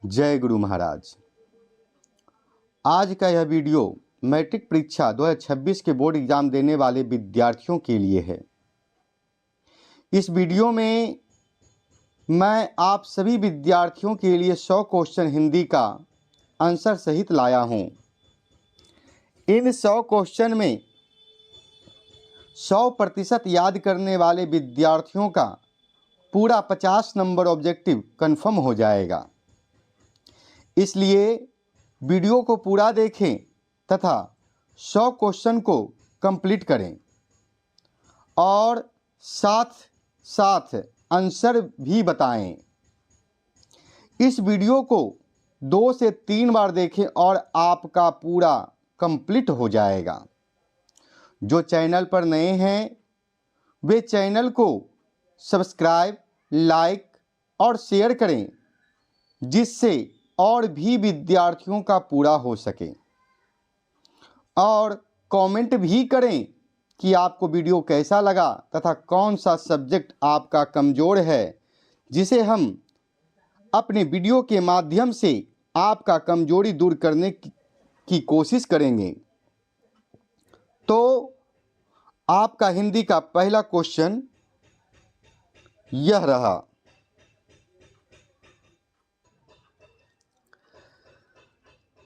जय गुरु महाराज। आज का यह वीडियो मैट्रिक परीक्षा 2026 के बोर्ड एग्जाम देने वाले विद्यार्थियों के लिए है। इस वीडियो में मैं आप सभी विद्यार्थियों के लिए 100 क्वेश्चन हिंदी का आंसर सहित लाया हूं। इन 100 क्वेश्चन में 100% याद करने वाले विद्यार्थियों का पूरा 50 नंबर ऑब्जेक्टिव कंफर्म हो जाएगा। इसलिए वीडियो को पूरा देखें तथा 100 क्वेश्चन को कंप्लीट करें और साथ साथ आंसर भी बताएं। इस वीडियो को 2 से 3 बार देखें और आपका पूरा कंप्लीट हो जाएगा। जो चैनल पर नए हैं वे चैनल को सब्सक्राइब, लाइक और शेयर करें, जिससे और भी विद्यार्थियों का पूरा हो सके। और कमेंट भी करें कि आपको वीडियो कैसा लगा तथा कौन सा सब्जेक्ट आपका कमज़ोर है, जिसे हम अपने वीडियो के माध्यम से आपका कमजोरी दूर करने की कोशिश करेंगे। तो आपका हिंदी का पहला क्वेश्चन यह रहा।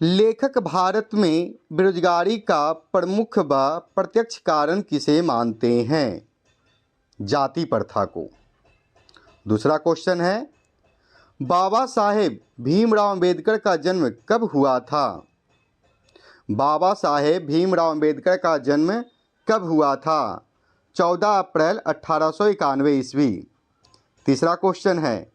लेखक भारत में बेरोजगारी का प्रमुख व प्रत्यक्ष कारण किसे मानते हैं? जाति प्रथा को। दूसरा क्वेश्चन है, बाबा साहेब भीमराव अंबेडकर का जन्म कब हुआ था? बाबा साहेब भीमराव अंबेडकर का जन्म कब हुआ था? 14 अप्रैल 1891 ईस्वी। तीसरा क्वेश्चन है,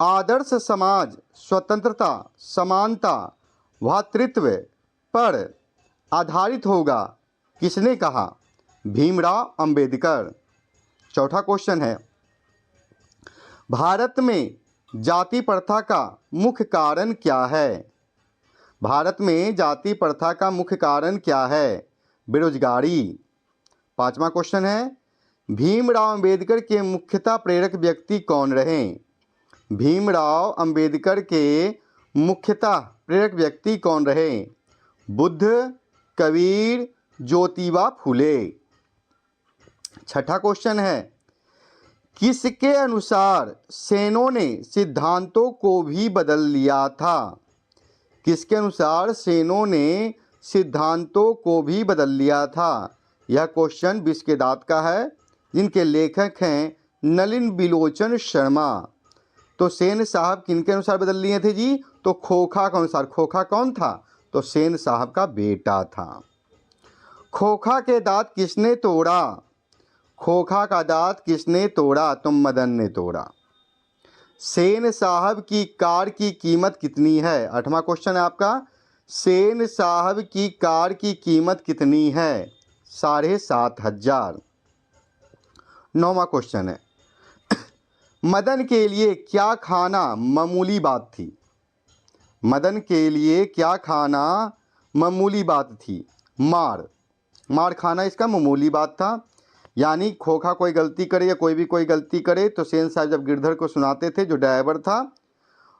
आदर्श समाज स्वतंत्रता, समानता, भ्रातृत्व पर आधारित होगा, किसने कहा? भीमराव अंबेडकर। चौथा क्वेश्चन है, भारत में जाति प्रथा का मुख्य कारण क्या है? भारत में जाति प्रथा का मुख्य कारण क्या है? बेरोजगारी। पांचवा क्वेश्चन है, भीमराव अंबेडकर के मुख्यतः प्रेरक व्यक्ति कौन रहे? भीमराव अंबेडकर के मुख्यतः प्रेरक व्यक्ति कौन रहे? बुद्ध, कबीर, ज्योतिबा फुले। छठा क्वेश्चन है, किसके अनुसार सेनों ने सिद्धांतों को भी बदल लिया था? किसके अनुसार सेनों ने सिद्धांतों को भी बदल लिया था? यह क्वेश्चन विश्व के दांत का है, जिनके लेखक हैं नलिन बिलोचन शर्मा। तो सेन साहब किनके अनुसार बदल लिए थे जी? तो खोखा के अनुसार। खोखा कौन था? तो सेन साहब का बेटा था। खोखा के दांत किसने तोड़ा? खोखा का दांत किसने तोड़ा? तो मदन ने तोड़ा। सेन साहब की कार की कीमत कितनी है? आठवां क्वेश्चन है आपका, सेन साहब की कार की कीमत कितनी है? 7,500। नौवां क्वेश्चन है, मदन के लिए क्या खाना मामूली बात थी? मदन के लिए क्या खाना मामूली बात थी? मार खाना इसका मामूली बात था। यानी खोखा कोई गलती करे या कोई भी कोई गलती करे तो सेन साहब जब गिरधर को सुनाते थे, जो ड्राइवर था,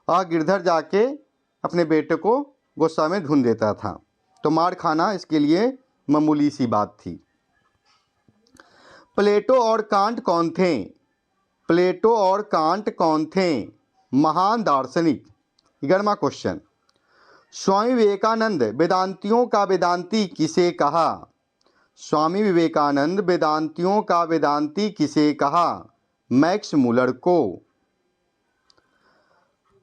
और गिरधर जाके अपने बेटे को गुस्सा में धुन देता था। तो मार खाना इसके लिए मामूली सी बात थी। प्लेटो और कांट कौन थे? प्लेटो और कांट कौन थे? महान दार्शनिक। 11वां क्वेश्चन, स्वामी विवेकानंद वेदांतियों का वेदांती किसे कहा? स्वामी विवेकानंद वेदांतियों का वेदांती किसे कहा? मैक्स मुलर को।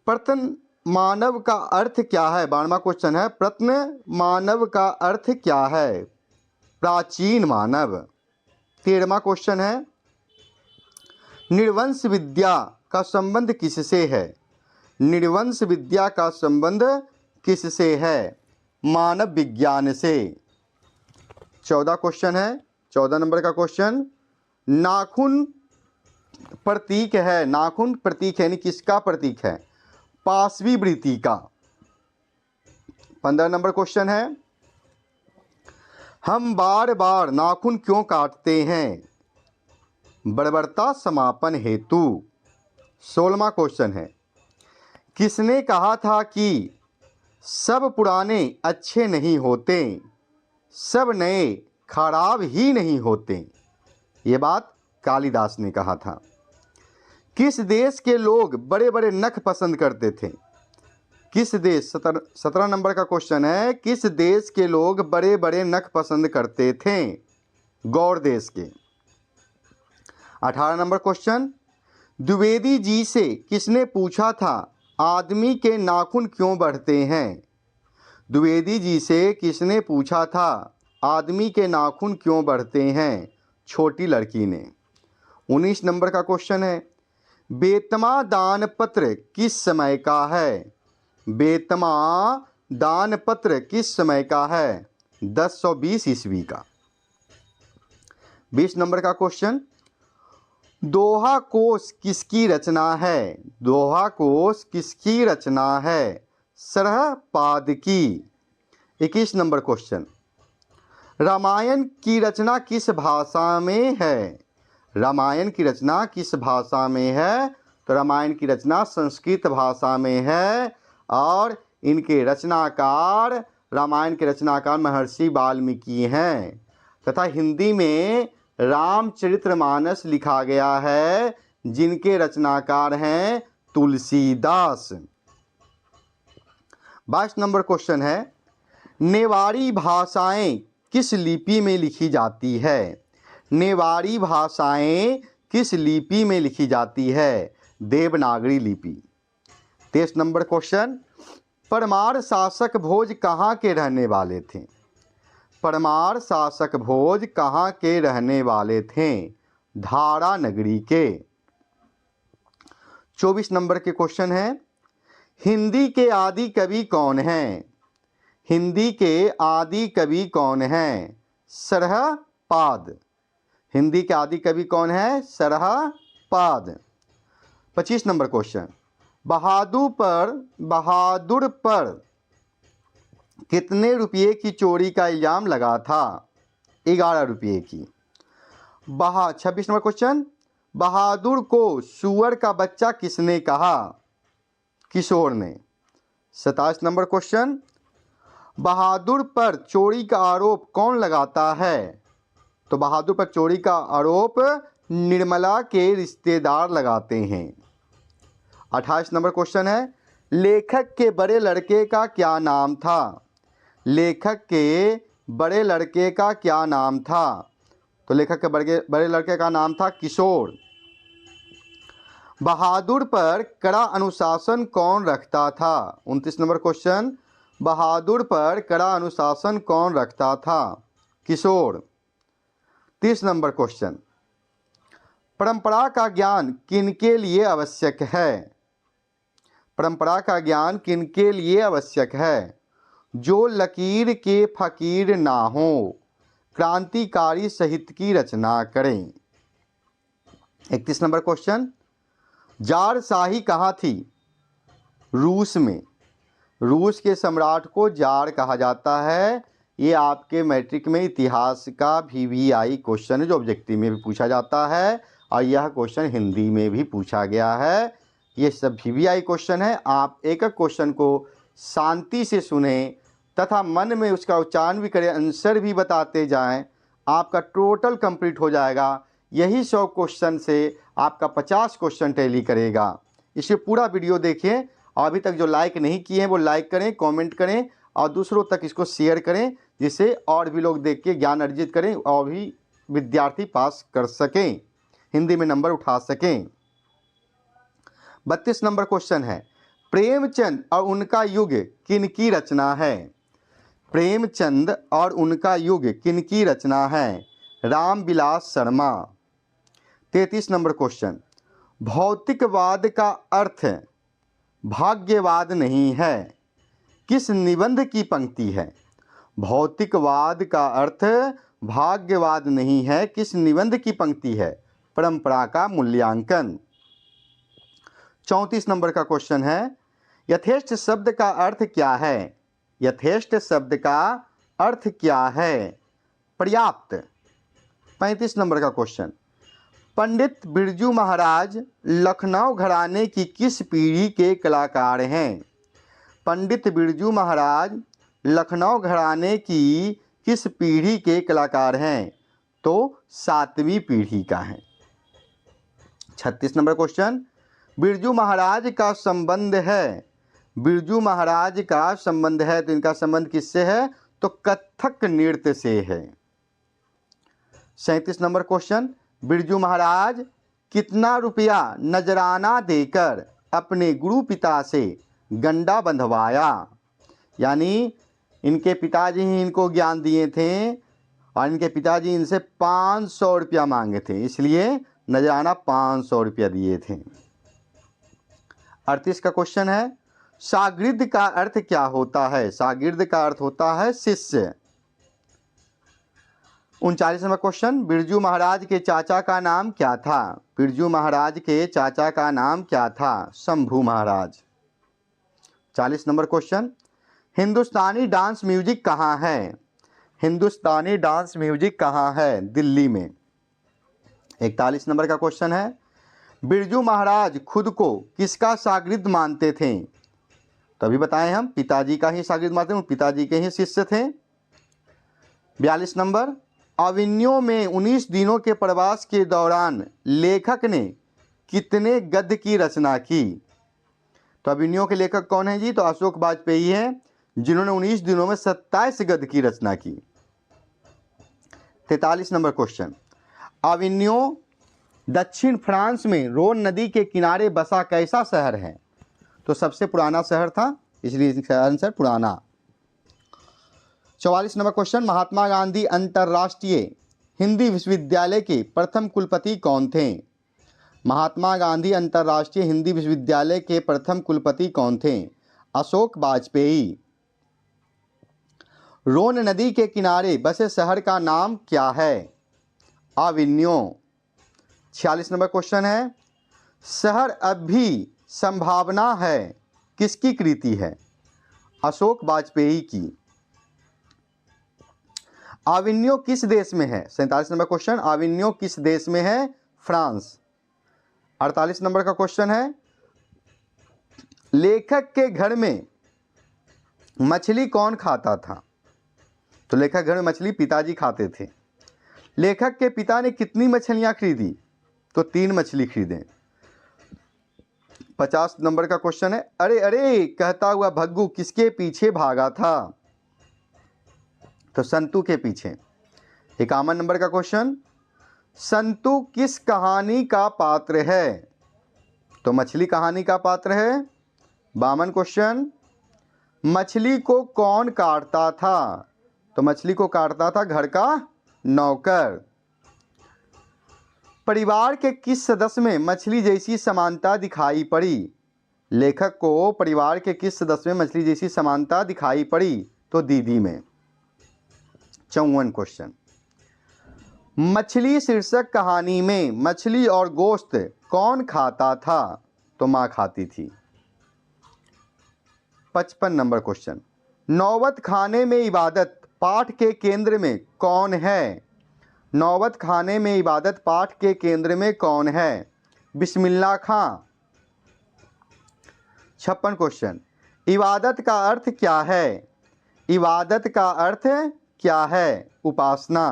प्रत्न मानव का अर्थ क्या है? 12वां क्वेश्चन है, प्रत्न मानव का अर्थ क्या है? प्राचीन मानव। 13वां क्वेश्चन है, निर्वंश विद्या का संबंध किससे है? निर्वंश विद्या का संबंध किससे है? मानव विज्ञान से। 14 क्वेश्चन है, 14 नंबर का क्वेश्चन, नाखून प्रतीक है। नाखून प्रतीक है यानी किसका प्रतीक है? पाशवी वृत्ति का। 15 नंबर क्वेश्चन है, हम बार बार नाखून क्यों काटते हैं? बर्बरता समापन हेतु। 16वां क्वेश्चन है, किसने कहा था कि सब पुराने अच्छे नहीं होते, सब नए खराब ही नहीं होते? ये बात कालिदास ने कहा था। किस देश के लोग बड़े बड़े नख पसंद करते थे? किस देश 17 नंबर का क्वेश्चन है, किस देश के लोग बड़े बड़े नख पसंद करते थे? गौड़ देश के। 18 नंबर क्वेश्चन, द्विवेदी जी से किसने पूछा था आदमी के नाखून क्यों बढ़ते हैं? द्विवेदी जी से किसने पूछा था आदमी के नाखून क्यों बढ़ते हैं? छोटी लड़की ने। 19 नंबर का क्वेश्चन है, बेतमा दान पत्र किस समय का है? बेतमा दान पत्र किस समय का है? 1020 ईस्वी का। 20 नंबर का क्वेश्चन, दोहा कोश किसकी रचना है? दोहा कोश किसकी रचना है? सरहपाद की। 21 नंबर क्वेश्चन, रामायण की रचना किस भाषा में है? रामायण की रचना किस भाषा में है? तो रामायण की रचना संस्कृत भाषा में है और इनके रचनाकार, रामायण के रचनाकार महर्षि वाल्मीकि हैं तथा हिंदी में रामचरितमानस लिखा गया है जिनके रचनाकार हैं तुलसीदास। 22 नंबर क्वेश्चन है, नेवारी भाषाएं किस लिपि में लिखी जाती है? नेवारी भाषाएं किस लिपि में लिखी जाती है? देवनागरी लिपि। 23 नंबर क्वेश्चन, परमार शासक भोज कहाँ के रहने वाले थे? परमार शासक भोज कहाँ के रहने वाले थे? धारा नगरी के। 24 नंबर के क्वेश्चन है, हिंदी के आदि कवि कौन हैं? हिंदी के आदि कवि कौन हैं? सरहपाद। हिंदी के आदि कवि कौन है? सरहपाद। 25 नंबर क्वेश्चन, बहादुर पर कितने रुपये की चोरी का इल्ज़ाम लगा था? 11 रुपये की। 26 नंबर क्वेश्चन, बहादुर को सुअर का बच्चा किसने कहा? किशोर ने। 27 नंबर क्वेश्चन, बहादुर पर चोरी का आरोप कौन लगाता है? तो बहादुर पर चोरी का आरोप निर्मला के रिश्तेदार लगाते हैं। 28 नंबर क्वेश्चन है, लेखक के बड़े लड़के का क्या नाम था? लेखक के बड़े लड़के का क्या नाम था? तो लेखक के बड़े लड़के का नाम था किशोर। बहादुर पर कड़ा अनुशासन कौन रखता था? 29 नंबर क्वेश्चन, बहादुर पर कड़ा अनुशासन कौन रखता था? किशोर। 30 नंबर क्वेश्चन, परंपरा का ज्ञान किनके लिए आवश्यक है? परंपरा का ज्ञान किनके लिए आवश्यक है? जो लकीर के फकीर ना हो, क्रांतिकारी साहित्य की रचना करें। 31 नंबर क्वेश्चन, जार शाही कहाँ थी? रूस में। रूस के सम्राट को जार कहा जाता है। ये आपके मैट्रिक में इतिहास का VVI क्वेश्चन है जो ऑब्जेक्टिव में भी पूछा जाता है और यह क्वेश्चन हिंदी में भी पूछा गया है। ये सब VVI क्वेश्चन है। आप एक एक क्वेश्चन को शांति से सुने तथा मन में उसका उच्चारण भी करें, आंसर भी बताते जाएं, आपका टोटल कंप्लीट हो जाएगा। यही 100 क्वेश्चन से आपका 50 क्वेश्चन टैली करेगा। इसे पूरा वीडियो देखें और अभी तक जो लाइक नहीं किए हैं वो लाइक करें, कमेंट करें और दूसरों तक इसको शेयर करें जिससे और भी लोग देख के ज्ञान अर्जित करें और भी विद्यार्थी पास कर सकें, हिंदी में नंबर उठा सकें। 32 नंबर क्वेश्चन है, प्रेमचंद और उनका युग किनकी रचना है? प्रेमचंद और उनका युग किनकी रचना है? रामविलास शर्मा। 33 नंबर क्वेश्चन, भौतिकवाद का अर्थ भाग्यवाद नहीं है, किस निबंध की पंक्ति है? भौतिकवाद का अर्थ भाग्यवाद नहीं है, किस निबंध की पंक्ति है? परंपरा का मूल्यांकन। 34 नंबर का क्वेश्चन है, यथेष्ट शब्द का अर्थ क्या है? यथेष्ट शब्द का अर्थ क्या है? पर्याप्त। 35 नंबर का क्वेश्चन, पंडित बिरजू महाराज लखनऊ घराने की किस पीढ़ी के कलाकार हैं? पंडित बिरजू महाराज लखनऊ घराने की किस पीढ़ी के कलाकार हैं? तो 7वीं पीढ़ी का है। 36 नंबर क्वेश्चन, बिरजू महाराज का संबंध है, बिरजू महाराज का संबंध है तो इनका संबंध किससे है? तो कथक नृत्य से है। 37 नंबर क्वेश्चन, बिरजू महाराज कितना रुपया नजराना देकर अपने गुरु पिता से गंडा बंधवाया? यानी इनके पिताजी ही इनको ज्ञान दिए थे और इनके पिताजी इनसे 500 रुपया मांगे थे, इसलिए नजराना 500 रुपया दिए थे। 38 का क्वेश्चन है, शागिर्द का अर्थ क्या होता है? शागिर्द का अर्थ होता है शिष्य। 39 नंबर क्वेश्चन, बिरजू महाराज के चाचा का नाम क्या था? बिरजू महाराज के चाचा का नाम क्या था? शंभू महाराज। 40 नंबर क्वेश्चन, हिंदुस्तानी डांस म्यूजिक कहाँ है? हिंदुस्तानी डांस म्यूजिक कहाँ है? दिल्ली में। 41 नंबर का क्वेश्चन है, बिरजू महाराज खुद को किसका शागिर्द मानते थे? तो अभी बताएं हम पिताजी का ही शागिर्द मानते हैं, पिताजी के ही शिष्य थे। 42 नंबर, अविन्यो में 19 दिनों के प्रवास के दौरान लेखक ने कितने गद्य की रचना की? तो अविन्यो के लेखक कौन है जी? तो अशोक वाजपेयी हैं, जिन्होंने 19 दिनों में 27 गद्य की रचना की। 43 नंबर क्वेश्चन, अविन्यो दक्षिण फ्रांस में रोन नदी के किनारे बसा कैसा शहर है? तो सबसे पुराना शहर था, इसलिए इसका आंसर पुराना। 44 नंबर क्वेश्चन, महात्मा गांधी अंतर्राष्ट्रीय हिंदी विश्वविद्यालय के प्रथम कुलपति कौन थे? महात्मा गांधी अंतर्राष्ट्रीय हिंदी विश्वविद्यालय के प्रथम कुलपति कौन थे? अशोक वाजपेयी। रोन नदी के किनारे बसे शहर का नाम क्या है? अविन्यो। 46 नंबर क्वेश्चन है, शहर अब भी संभावना है किसकी कृति है? अशोक वाजपेयी की। अविन्यो किस देश में है? 47 नंबर क्वेश्चन, अविन्यो किस देश में है? फ्रांस। 48 नंबर का क्वेश्चन है, लेखक के घर में मछली कौन खाता था? तो लेखक घर में मछली पिताजी खाते थे। लेखक के पिता ने कितनी मछलियां खरीदी? तो 3 मछली खरीदे। 50 नंबर का क्वेश्चन है, अरे अरे कहता हुआ भग्गू किसके पीछे भागा था? तो संतू के पीछे। 51 नंबर का क्वेश्चन, संतू किस कहानी का पात्र है? तो मछली कहानी का पात्र है। 52 क्वेश्चन, मछली को कौन काटता था? तो मछली को काटता था घर का नौकर। परिवार के किस सदस्य में मछली जैसी समानता दिखाई पड़ी? लेखक को परिवार के किस सदस्य में मछली जैसी समानता दिखाई पड़ी? तो दीदी में। 54 क्वेश्चन, मछली शीर्षक कहानी में मछली और गोश्त कौन खाता था? तो मां खाती थी। 55 नंबर क्वेश्चन, नौबत खाने में इबादत पाठ के केंद्र में कौन है? नौबत खाने में इबादत पाठ के केंद्र में कौन है? बिस्मिल्लाह खां। 56 क्वेश्चन, इबादत का अर्थ क्या है? इबादत का अर्थ क्या है? उपासना।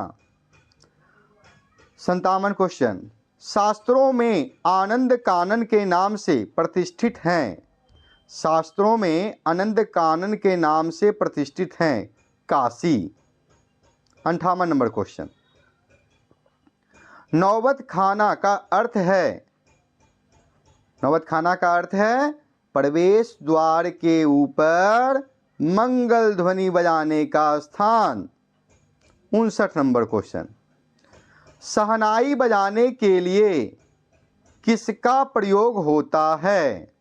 57 क्वेश्चन, शास्त्रों में आनंद कानन के नाम से प्रतिष्ठित हैं। शास्त्रों में आनंद कानन के नाम से प्रतिष्ठित हैं काशी। 58 नंबर क्वेश्चन, नौबत खाना का अर्थ है? नौबत खाना का अर्थ है प्रवेश द्वार के ऊपर मंगल ध्वनि बजाने का स्थान। 59 नंबर क्वेश्चन, शहनाई बजाने के लिए किसका प्रयोग होता है?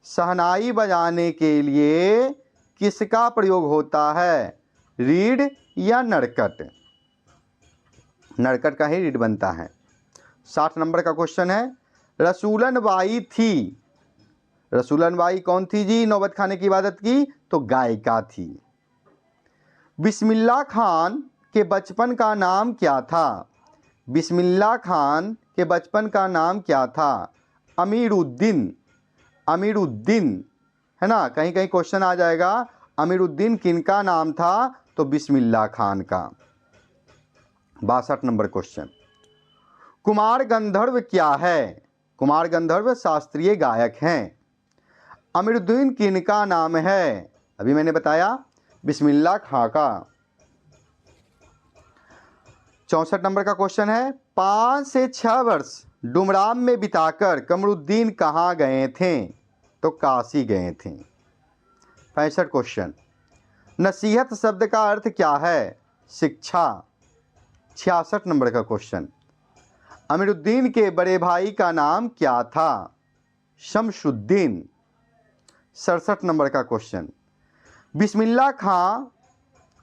शहनाई बजाने के लिए किसका प्रयोग होता है? रीड या नरकट? नरकट का ही रीड बनता है। 60 नंबर का क्वेश्चन है, रसूलन बाई थी। रसूलन बाई कौन थी जी नौबत खाने की इबादत की? तो गायिका थी। बिस्मिल्लाह खान के बचपन का नाम क्या था? बिस्मिल्लाह खान के बचपन का नाम क्या था? अमीरुद्दीन, अमीरुद्दीन है ना। कहीं कहीं क्वेश्चन आ जाएगा अमीरुद्दीन किनका नाम था, तो बिस्मिल्लाह खान का। 62 नंबर क्वेश्चन, कुमार गंधर्व क्या है? कुमार गंधर्व शास्त्रीय गायक हैं। अमीरुद्दीन किनका नाम है? अभी मैंने बताया बिस्मिल्लाह खां का। 64 नंबर का क्वेश्चन है, 5 से 6 वर्ष डुमराम में बिताकर कमरुद्दीन कहाँ गए थे? तो काशी गए थे। 65 क्वेश्चन, नसीहत शब्द का अर्थ क्या है? शिक्षा। 66 नंबर का क्वेश्चन, अमीरुद्दीन के बड़े भाई का नाम क्या था? शमशुद्दीन। 67 नंबर का क्वेश्चन, बिस्मिल्लाह खां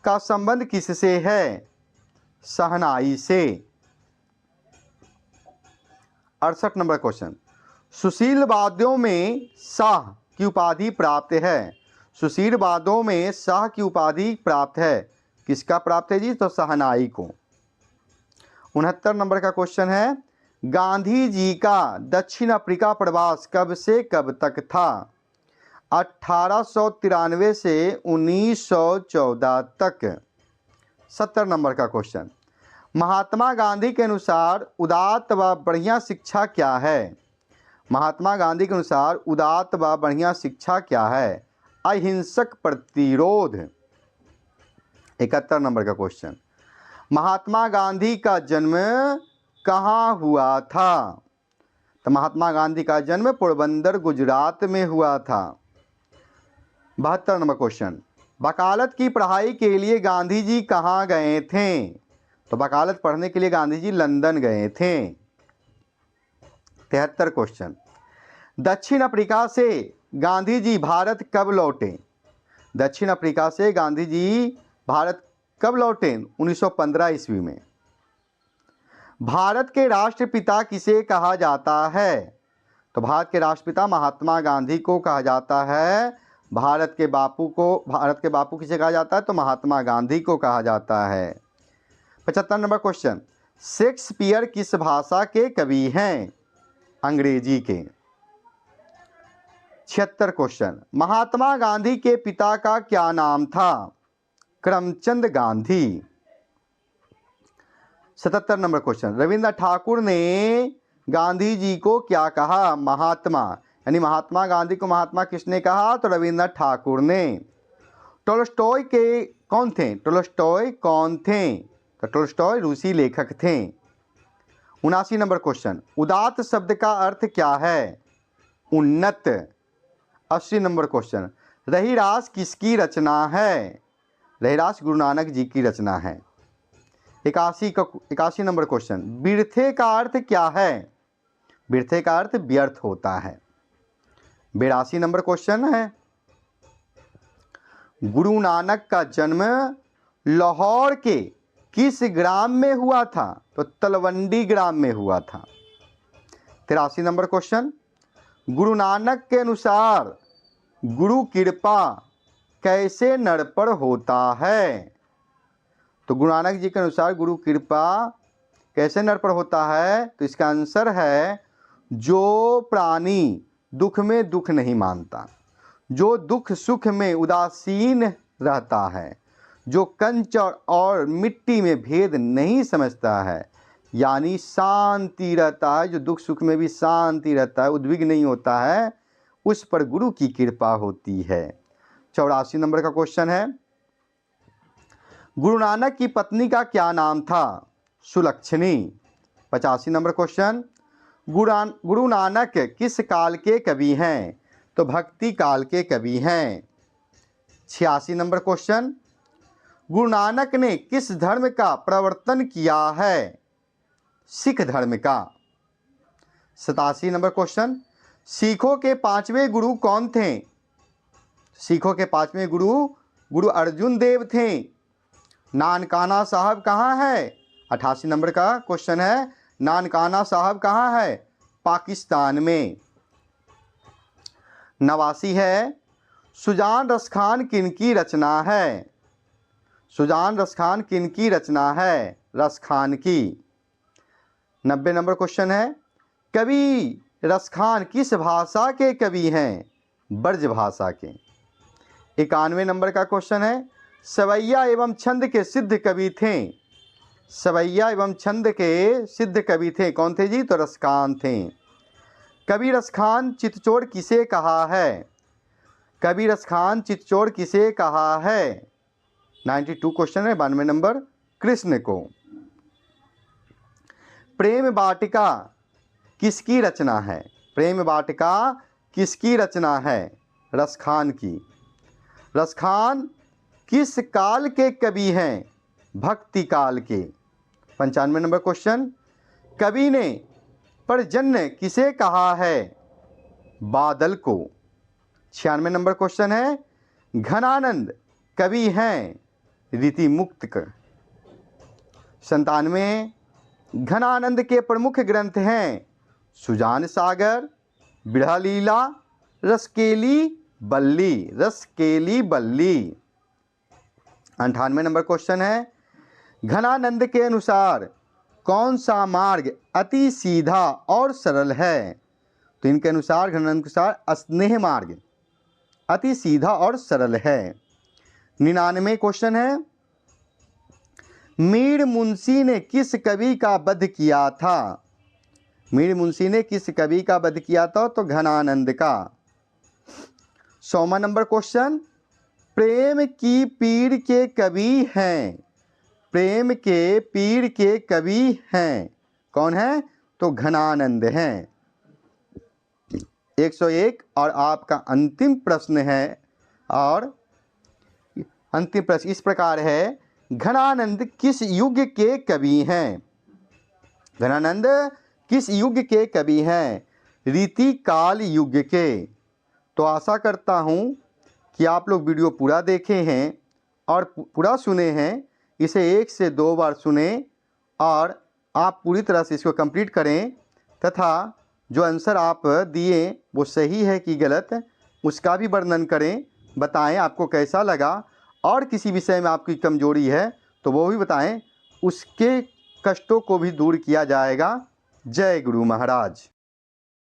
का संबंध किससे है? शहनाई से। 68 नंबर क्वेश्चन, सुशील वाद्यों में शाह की उपाधि प्राप्त है। सुशील वाद्यों में शाह की उपाधि प्राप्त है, किसका प्राप्त है जी? तो शहनाई को। 69 नंबर का क्वेश्चन है, गांधी जी का दक्षिण अफ्रीका प्रवास कब से कब तक था? 1893 से 1914 तक। 70 नंबर का क्वेश्चन, महात्मा गांधी के अनुसार उदात्त व बढ़िया शिक्षा क्या है? महात्मा गांधी के अनुसार उदात्त व बढ़िया शिक्षा क्या है? अहिंसक प्रतिरोध। 71 नंबर का क्वेश्चन, महात्मा गांधी का जन्म कहाँ हुआ था? तो महात्मा गांधी का जन्म पोरबंदर गुजरात में हुआ था। 72 नंबर क्वेश्चन, वकालत की पढ़ाई के लिए गांधी जी कहाँ गए थे? तो वकालत पढ़ने के लिए गांधी जी लंदन गए थे। 73 क्वेश्चन, दक्षिण अफ्रीका से गांधी जी भारत कब लौटे? दक्षिण अफ्रीका से गांधी जी भारत कब लौटे? 1915 ईस्वी में। भारत के राष्ट्रपिता किसे कहा जाता है? तो भारत के राष्ट्रपिता महात्मा गांधी को कहा जाता है। भारत के बापू किसे कहा जाता है? तो महात्मा गांधी को कहा जाता है। 75 नंबर क्वेश्चन, शेक्सपियर किस भाषा के कवि हैं? अंग्रेजी के। 76 क्वेश्चन, महात्मा गांधी के पिता का क्या नाम था? करमचंद गांधी। 77 नंबर क्वेश्चन, रविंद्रनाथ ठाकुर ने गांधी जी को क्या कहा? महात्मा। यानी महात्मा गांधी को महात्मा किसने कहा? तो रविंद्रनाथ ठाकुर ने। टोल्स्टॉय के कौन थे? टोल्स्टॉय कौन थे? तो टोल्स्टॉय रूसी लेखक थे। 79 नंबर क्वेश्चन, उदात्त शब्द का अर्थ क्या है? उन्नत। 80 नंबर क्वेश्चन, रहीरास किसकी रचना है? रहीरास गुरु नानक जी की रचना है। 81 नंबर क्वेश्चन, बिरथे का अर्थ क्या है? बिरथे का अर्थ व्यर्थ होता है। 82 नंबर क्वेश्चन है, गुरु नानक का जन्म लाहौर के किस ग्राम में हुआ था? तो तलवंडी ग्राम में हुआ था। 83 नंबर क्वेश्चन, गुरु नानक के अनुसार गुरु कृपा कैसे नर पर होता है? तो गुरु नानक जी के अनुसार गुरु कृपा कैसे नर पर होता है? तो इसका आंसर है, जो प्राणी दुख में दुख नहीं मानता, जो दुख सुख में उदासीन रहता है, जो कंच और मिट्टी में भेद नहीं समझता है, यानी शांति रहता है, जो दुख सुख में भी शांति रहता है, उद्विग्न नहीं होता है, उस पर गुरु की कृपा होती है। 84 नंबर का क्वेश्चन है, गुरु नानक की पत्नी का क्या नाम था? सुलक्षणी। 85 नंबर क्वेश्चन, गुरु नानक किस काल के कवि हैं? तो भक्ति काल के कवि हैं। 86 नंबर क्वेश्चन, गुरु नानक ने किस धर्म का प्रवर्तन किया है? सिख धर्म का। 87 नंबर क्वेश्चन, सिखों के 5वें गुरु कौन थे? सिखों के 5वें गुरु अर्जुन देव थे। नानकाना साहब कहाँ है? 88 नंबर का क्वेश्चन है, नानकाना साहब कहाँ है? पाकिस्तान में। 89 है, सुजान रसखान किनकी रचना है? सुजान रसखान किनकी रचना है? रसखान की। 90 नंबर क्वेश्चन है, कवि रसखान किस भाषा के कवि हैं? ब्रज भाषा के। 91 नंबर का क्वेश्चन है, सवैया एवं छंद के सिद्ध कवि थे। सवैया एवं छंद के सिद्ध कवि थे, कौन थे जी? तो रसखान थे। कवि रसखान चित्तचोर किसे कहा है? कवि रसखान चित्तचोर किसे कहा है? 92 क्वेश्चन है, 92 नंबर, कृष्ण को। प्रेम वाटिका किसकी रचना है? प्रेम वाटिका किसकी रचना है? रसखान की। रसखान किस काल के कवि हैं? भक्ति काल के। 95 नंबर क्वेश्चन, कवि ने पर्जन्य किसे कहा है? बादल को। 96 नंबर क्वेश्चन है, घनानंद कवि हैं? रीतिमुक्त। 97, घनानंद के प्रमुख ग्रंथ हैं सुजान सागर, बिरहा लीला, रसकेली बल्ली। रसकेली बल्ली। 98 नंबर क्वेश्चन है, घनानंद के अनुसार कौन सा मार्ग अति सीधा और सरल है? तो इनके अनुसार, घनानंद के अनुसार स्नेह मार्ग अति सीधा और सरल है। 99 क्वेश्चन है, मीर मुंशी ने किस कवि का वध किया था? मीर मुंशी ने किस कवि का वध किया था? तो घनानंद का। 100वां नंबर क्वेश्चन, प्रेम की पीड़ के कवि हैं? प्रेम के पीड़ के कवि हैं, कौन है? तो घनानंद हैं। 101 और आपका अंतिम प्रश्न है, और अंतिम प्रश्न इस प्रकार है, घनानंद किस युग के कवि हैं? घनानंद किस युग के कवि हैं? रीति काल युग के। तो आशा करता हूँ कि आप लोग वीडियो पूरा देखे हैं और पूरा सुने हैं। इसे 1 से 2 बार सुने और आप पूरी तरह से इसको कंप्लीट करें, तथा जो आंसर आप दिए वो सही है कि गलत, उसका भी वर्णन करें, बताएं आपको कैसा लगा, और किसी विषय में आपकी कमजोरी है तो वो भी बताएं, उसके कष्टों को भी दूर किया जाएगा। जय गुरु महाराज।